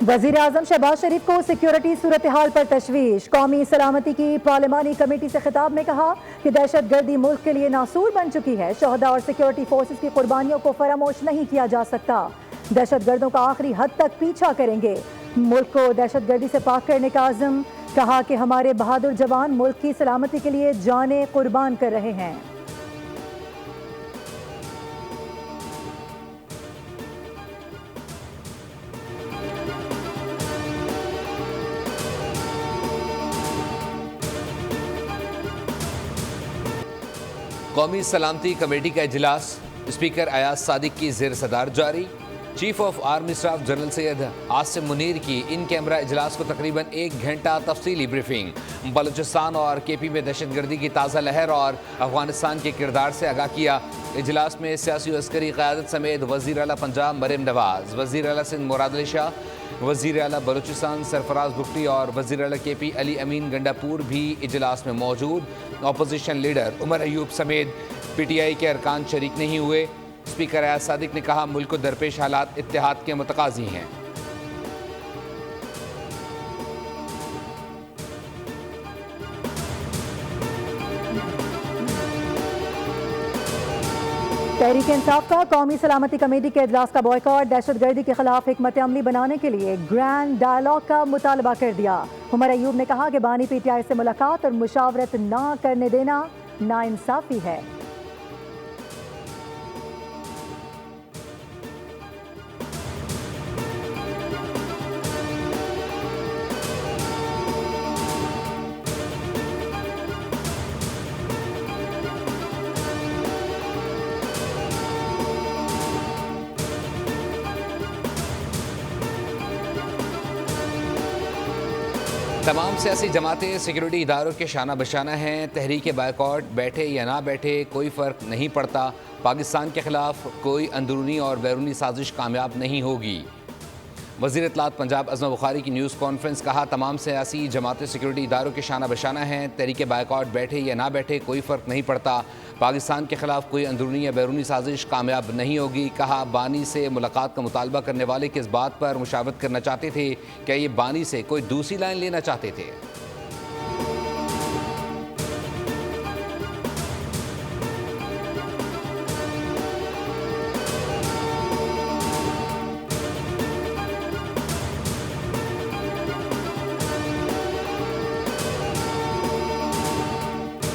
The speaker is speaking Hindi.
वजीर आजम शहबाज शरीफ को सिक्योरिटी सूरत हाल पर तशवीश। कौमी सलामती की पार्लिमानी कमेटी से खिताब में कहा कि दहशत गर्दी मुल्क के लिए नासूर बन चुकी है। शहदा और सिक्योरिटी फोर्सेस की कुर्बानियों को फरामोश नहीं किया जा सकता। दहशत गर्दों का आखिरी हद तक पीछा करेंगे। मुल्क को दहशत गर्दी से पाक करने का आज़म। कहा कि हमारे बहादुर जवान मुल्क की सलामती के लिए जानें कुर्बान कर रहे हैं। कौमी सलामती कमेटी का इजलास स्पीकर अयाज सादिक की ज़ेर सदार जारी। Chief of army staff general Syed Asim Munir की इन कैमरा इजलास को तकरीबन 1 घंटा तफसीली ब्रीफिंग। बलूचिस्तान और KP में दहशतगर्दी की ताज़ा लहर और अफगानिस्तान के किरदार से आगाह किया। इजलास में सियासी अस्करी क़यादत समेत वज़ीर आला पंजाब मरीम नवाज़, वज़ीर आला सिंध मुराद अली शाह, वज़ीर आला बलूचिस्तान सरफराज बुगटी और वज़ीर आला KP अली अमीन गंडापुर भी इजलास में मौजूद। अपोजिशन लीडर उमर अयूब समेत PTI के अरकान शरीक नहीं हुए। स्पीकर अयाज सादिक ने कहा मुल्क को दरपेश हालात इत्तेहाद के मुतकाज़ी हैं। तहरीक इंसाफ का कौमी सलामती कमेटी के इजलास का बॉयकॉट। दहशतगर्दी के खिलाफ हिकमत अमली बनाने के लिए ग्रैंड डायलॉग का मुतालबा कर दिया। उमर अयूब ने कहा कि बानी PTI से मुलाकात और मुशावरत ना करने देना नाइंसाफी है। तमाम सियासी जमातें सिक्योरिटी इदारों के शाना बशाना हैं। तहरीक बायकॉट बैठे या ना बैठे कोई फ़र्क नहीं पड़ता। पाकिस्तान के ख़िलाफ़ कोई अंदरूनी और बैरूनी साजिश कामयाब नहीं होगी। वज़ीर इत्तलात पंजाब अज़मा बुखारी की न्यूज़ कॉन्फ्रेंस। कहा तमाम सियासी जमातें सिक्योरिटी इदारों के शाना बशाना हैं। तहरीक बायकॉट बैठे या ना बैठे कोई फ़र्क नहीं पड़ता। पाकिस्तान के ख़िलाफ़ कोई अंदरूनी या बैरूनी साजिश कामयाब नहीं होगी। कहा बानी से मुलाकात का मुतालबा करने वाले किस बात पर मुशावरत करना चाहते थे? क्या ये बानी से कोई दूसरी लाइन लेना चाहते थे?